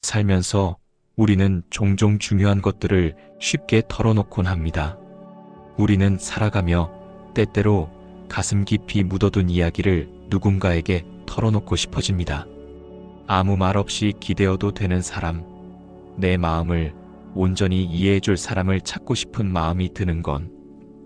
살면서 우리는 종종 중요한 것들을 쉽게 털어놓곤 합니다. 우리는 살아가며 때때로 가슴 깊이 묻어둔 이야기를 누군가에게 털어놓고 싶어집니다. 아무 말 없이 기대어도 되는 사람, 내 마음을 온전히 이해해줄 사람을 찾고 싶은 마음이 드는 건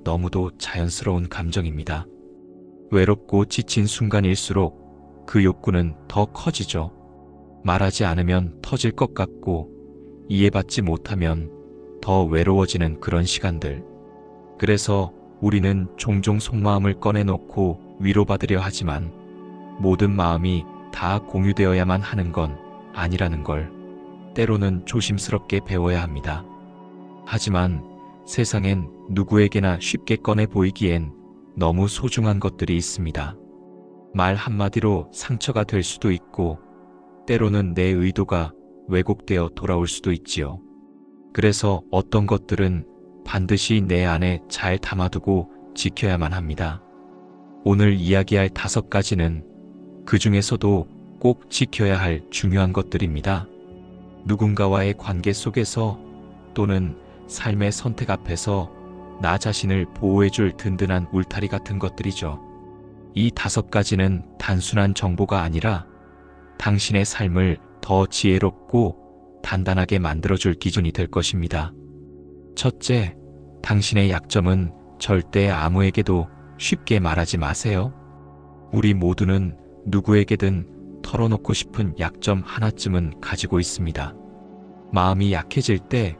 너무도 자연스러운 감정입니다. 외롭고 지친 순간일수록 그 욕구는 더 커지죠. 말하지 않으면 터질 것 같고 이해받지 못하면 더 외로워지는 그런 시간들. 그래서 우리는 종종 속마음을 꺼내놓고 위로받으려 하지만 모든 마음이 다 공유되어야만 하는 건 아니라는 걸 때로는 조심스럽게 배워야 합니다. 하지만 세상엔 누구에게나 쉽게 꺼내 보이기엔 너무 소중한 것들이 있습니다. 말 한마디로 상처가 될 수도 있고 때로는 내 의도가 왜곡되어 돌아올 수도 있지요. 그래서 어떤 것들은 반드시 내 안에 잘 담아두고 지켜야만 합니다. 오늘 이야기할 5가지는 그 중에서도 꼭 지켜야 할 중요한 것들입니다. 누군가와의 관계 속에서 또는 삶의 선택 앞에서 나 자신을 보호해줄 든든한 울타리 같은 것들이죠. 이 5가지는 단순한 정보가 아니라 당신의 삶을 더 지혜롭고 단단하게 만들어줄 기준이 될 것입니다. 첫째, 당신의 약점은 절대 아무에게도 쉽게 말하지 마세요. 우리 모두는 누구에게든 털어놓고 싶은 약점 하나쯤은 가지고 있습니다. 마음이 약해질 때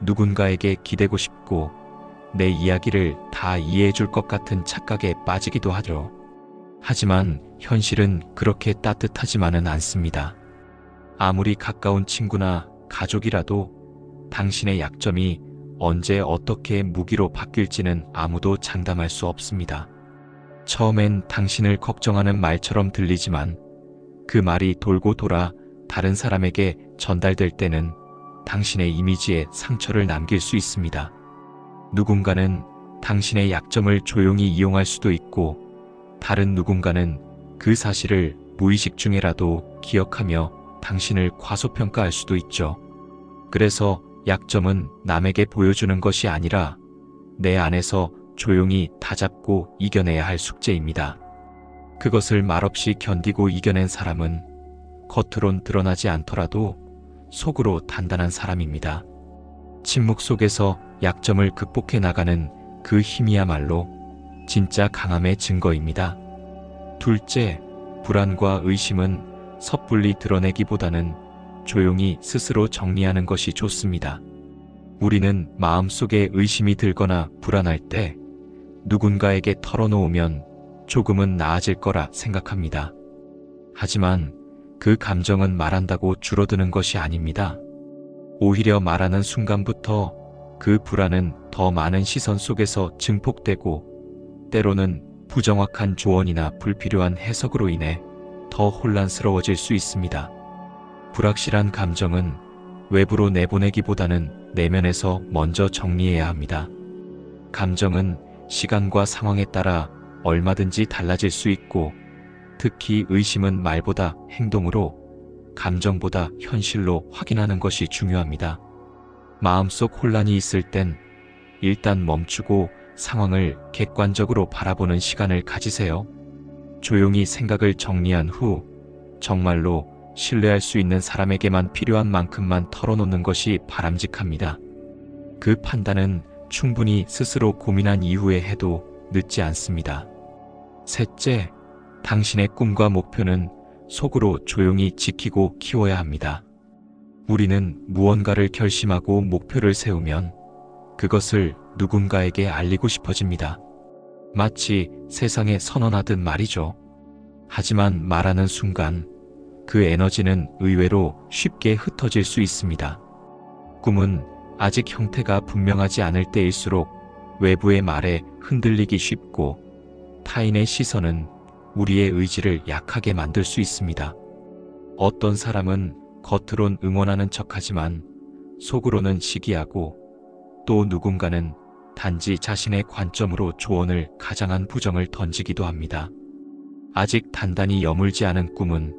누군가에게 기대고 싶고 내 이야기를 다 이해해줄 것 같은 착각에 빠지기도 하죠. 하지만 현실은 그렇게 따뜻하지만은 않습니다. 아무리 가까운 친구나 가족이라도 당신의 약점이 언제 어떻게 무기로 바뀔지는 아무도 장담할 수 없습니다. 처음엔 당신을 걱정하는 말처럼 들리지만 그 말이 돌고 돌아 다른 사람에게 전달될 때는 당신의 이미지에 상처를 남길 수 있습니다. 누군가는 당신의 약점을 조용히 이용할 수도 있고 다른 누군가는 그 사실을 무의식 중에라도 기억하며 당신을 과소평가할 수도 있죠. 그래서 약점은 남에게 보여주는 것이 아니라 내 안에서 조용히 다잡고 이겨내야 할 숙제입니다. 그것을 말없이 견디고 이겨낸 사람은 겉으론 드러나지 않더라도 속으로 단단한 사람입니다. 침묵 속에서 약점을 극복해 나가는 그 힘이야말로 진짜 강함의 증거입니다. 둘째, 불안과 의심은 섣불리 드러내기보다는 조용히 스스로 정리하는 것이 좋습니다. 우리는 마음속에 의심이 들거나 불안할 때 누군가에게 털어놓으면 조금은 나아질 거라 생각합니다. 하지만 그 감정은 말한다고 줄어드는 것이 아닙니다. 오히려 말하는 순간부터 그 불안은 더 많은 시선 속에서 증폭되고 때로는 부정확한 조언이나 불필요한 해석으로 인해 더 혼란스러워질 수 있습니다. 불확실한 감정은 외부로 내보내기보다는 내면에서 먼저 정리해야 합니다. 감정은 시간과 상황에 따라 얼마든지 달라질 수 있고 특히 의심은 말보다 행동으로 감정보다 현실로 확인하는 것이 중요합니다. 마음속 혼란이 있을 땐 일단 멈추고 상황을 객관적으로 바라보는 시간을 가지세요. 조용히 생각을 정리한 후 정말로 신뢰할 수 있는 사람에게만 필요한 만큼만 털어놓는 것이 바람직합니다. 그 판단은 충분히 스스로 고민한 이후에 해도 늦지 않습니다. 셋째, 당신의 꿈과 목표는 속으로 조용히 지키고 키워야 합니다. 우리는 무언가를 결심하고 목표를 세우면 그것을 누군가에게 알리고 싶어집니다. 마치 세상에 선언하듯 말이죠. 하지만 말하는 순간 그 에너지는 의외로 쉽게 흩어질 수 있습니다. 꿈은 아직 형태가 분명하지 않을 때일수록 외부의 말에 흔들리기 쉽고 타인의 시선은 우리의 의지를 약하게 만들 수 있습니다. 어떤 사람은 겉으론 응원하는 척하지만 속으로는 시기하고 또 누군가는 단지 자신의 관점으로 조언을 가장한 부정을 던지기도 합니다. 아직 단단히 여물지 않은 꿈은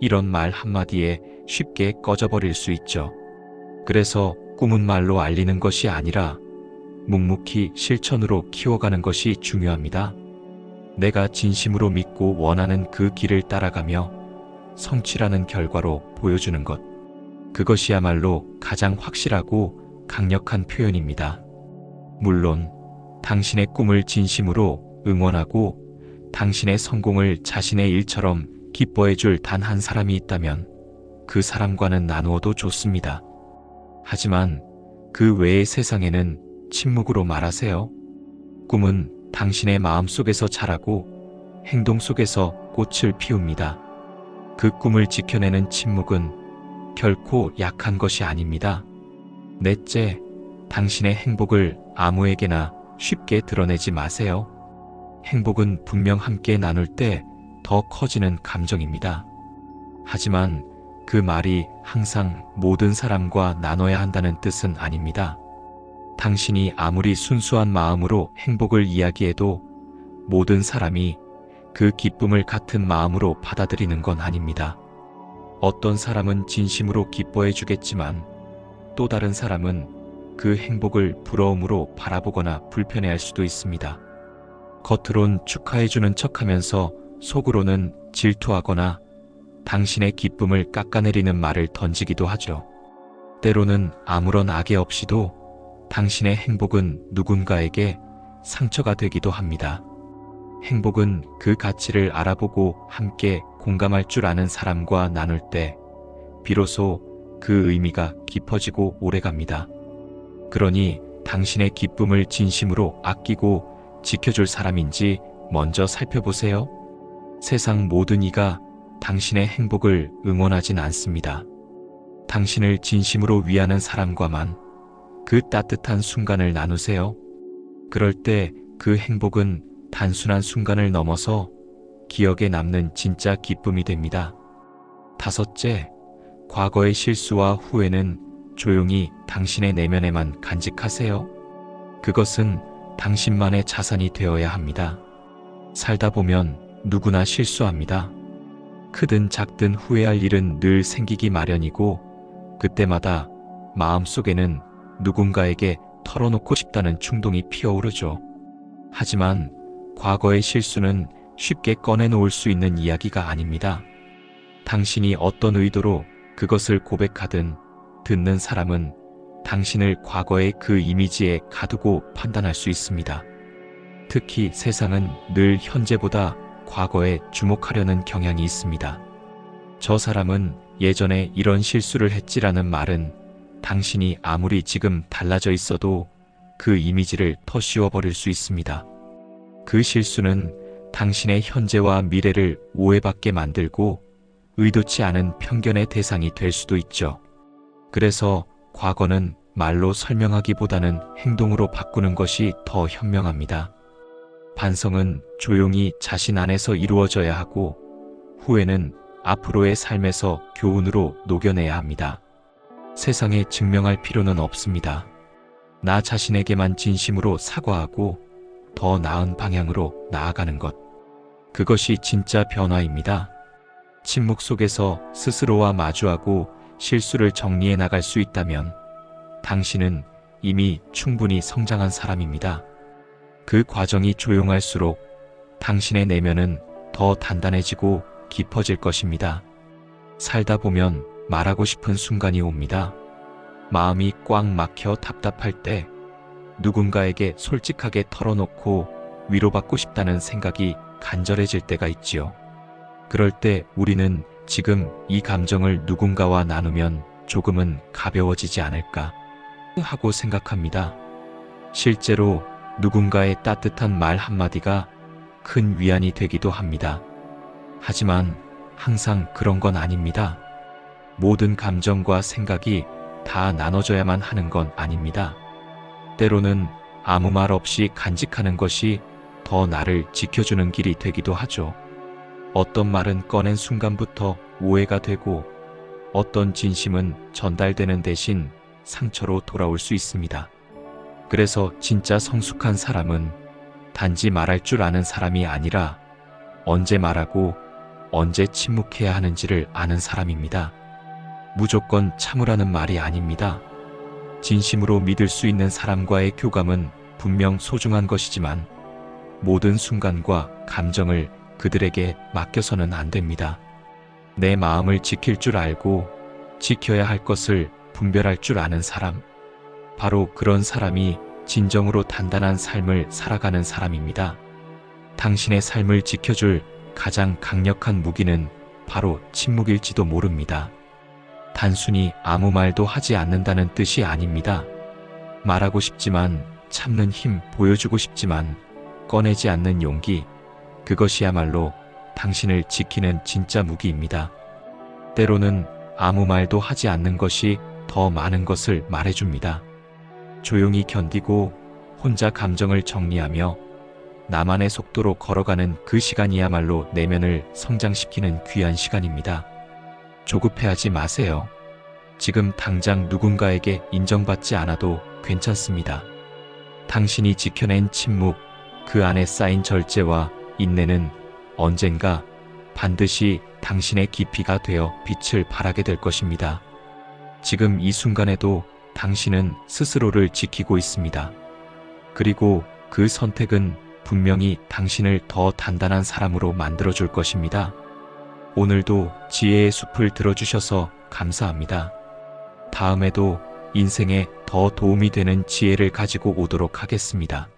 이런 말 한마디에 쉽게 꺼져버릴 수 있죠. 그래서 꿈은 말로 알리는 것이 아니라 묵묵히 실천으로 키워가는 것이 중요합니다. 내가 진심으로 믿고 원하는 그 길을 따라가며 성취라는 결과로 보여주는 것. 그것이야말로 가장 확실하고 강력한 표현입니다. 물론 당신의 꿈을 진심으로 응원하고 당신의 성공을 자신의 일처럼 기뻐해 줄 단 한 사람이 있다면 그 사람과는 나누어도 좋습니다. 하지만 그 외의 세상에는 침묵으로 말하세요. 꿈은 당신의 마음 속에서 자라고 행동 속에서 꽃을 피웁니다. 그 꿈을 지켜내는 침묵은 결코 약한 것이 아닙니다. 넷째, 당신의 행복을 아무에게나 쉽게 드러내지 마세요. 행복은 분명 함께 나눌 때 더 커지는 감정입니다. 하지만 그 말이 항상 모든 사람과 나눠야 한다는 뜻은 아닙니다. 당신이 아무리 순수한 마음으로 행복을 이야기해도 모든 사람이 그 기쁨을 같은 마음으로 받아들이는 건 아닙니다. 어떤 사람은 진심으로 기뻐해 주겠지만 또 다른 사람은 그 행복을 부러움으로 바라보거나 불편해할 수도 있습니다. 겉으론 축하해주는 척하면서 속으로는 질투하거나 당신의 기쁨을 깎아내리는 말을 던지기도 하죠. 때로는 아무런 악의 없이도 당신의 행복은 누군가에게 상처가 되기도 합니다. 행복은 그 가치를 알아보고 함께 공감할 줄 아는 사람과 나눌 때 비로소 그 의미가 깊어지고 오래갑니다. 그러니 당신의 기쁨을 진심으로 아끼고 지켜줄 사람인지 먼저 살펴보세요. 세상 모든 이가 당신의 행복을 응원하진 않습니다. 당신을 진심으로 위하는 사람과만 그 따뜻한 순간을 나누세요. 그럴 때 그 행복은 단순한 순간을 넘어서 기억에 남는 진짜 기쁨이 됩니다. 다섯째, 과거의 실수와 후회는 조용히 당신의 내면에만 간직하세요. 그것은 당신만의 자산이 되어야 합니다. 살다 보면 누구나 실수합니다. 크든 작든 후회할 일은 늘 생기기 마련이고 그때마다 마음속에는 누군가에게 털어놓고 싶다는 충동이 피어오르죠. 하지만 과거의 실수는 쉽게 꺼내놓을 수 있는 이야기가 아닙니다. 당신이 어떤 의도로 그것을 고백하든 듣는 사람은 당신을 과거의 그 이미지에 가두고 판단할 수 있습니다. 특히 세상은 늘 현재보다 과거에 주목하려는 경향이 있습니다. 저 사람은 예전에 이런 실수를 했지라는 말은 당신이 아무리 지금 달라져 있어도 그 이미지를 터씌워버릴 수 있습니다. 그 실수는 당신의 현재와 미래를 오해받게 만들고 의도치 않은 편견의 대상이 될 수도 있죠. 그래서 과거는 말로 설명하기보다는 행동으로 바꾸는 것이 더 현명합니다. 반성은 조용히 자신 안에서 이루어져야 하고 후회는 앞으로의 삶에서 교훈으로 녹여내야 합니다. 세상에 증명할 필요는 없습니다. 나 자신에게만 진심으로 사과하고 더 나은 방향으로 나아가는 것. 그것이 진짜 변화입니다. 침묵 속에서 스스로와 마주하고 실수를 정리해 나갈 수 있다면 당신은 이미 충분히 성장한 사람입니다. 그 과정이 조용할수록 당신의 내면은 더 단단해지고 깊어질 것입니다. 살다 보면 말하고 싶은 순간이 옵니다. 마음이 꽉 막혀 답답할 때 누군가에게 솔직하게 털어놓고 위로받고 싶다는 생각이 간절해질 때가 있지요. 그럴 때 우리는 지금 이 감정을 누군가와 나누면 조금은 가벼워지지 않을까 하고 생각합니다. 실제로 누군가의 따뜻한 말 한마디가 큰 위안이 되기도 합니다. 하지만 항상 그런 건 아닙니다. 모든 감정과 생각이 다 나눠져야만 하는 건 아닙니다. 때로는 아무 말 없이 간직하는 것이 더 나를 지켜주는 길이 되기도 하죠. 어떤 말은 꺼낸 순간부터 오해가 되고 어떤 진심은 전달되는 대신 상처로 돌아올 수 있습니다. 그래서 진짜 성숙한 사람은 단지 말할 줄 아는 사람이 아니라 언제 말하고 언제 침묵해야 하는지를 아는 사람입니다. 무조건 참으라는 말이 아닙니다. 진심으로 믿을 수 있는 사람과의 교감은 분명 소중한 것이지만 모든 순간과 감정을 그들에게 맡겨서는 안 됩니다. 내 마음을 지킬 줄 알고 지켜야 할 것을 분별할 줄 아는 사람, 바로 그런 사람이 진정으로 단단한 삶을 살아가는 사람입니다. 당신의 삶을 지켜줄 가장 강력한 무기는 바로 침묵일지도 모릅니다. 단순히 아무 말도 하지 않는다는 뜻이 아닙니다. 말하고 싶지만 참는 힘, 보여주고 싶지만 꺼내지 않는 용기, 그것이야말로 당신을 지키는 진짜 무기입니다. 때로는 아무 말도 하지 않는 것이 더 많은 것을 말해줍니다. 조용히 견디고 혼자 감정을 정리하며 나만의 속도로 걸어가는 그 시간이야말로 내면을 성장시키는 귀한 시간입니다. 조급해하지 마세요. 지금 당장 누군가에게 인정받지 않아도 괜찮습니다. 당신이 지켜낸 침묵, 그 안에 쌓인 절제와 인내는 언젠가 반드시 당신의 깊이가 되어 빛을 발하게 될 것입니다. 지금 이 순간에도 당신은 스스로를 지키고 있습니다. 그리고 그 선택은 분명히 당신을 더 단단한 사람으로 만들어줄 것입니다. 오늘도 지혜의 숲을 들어주셔서 감사합니다. 다음에도 인생에 더 도움이 되는 지혜를 가지고 오도록 하겠습니다.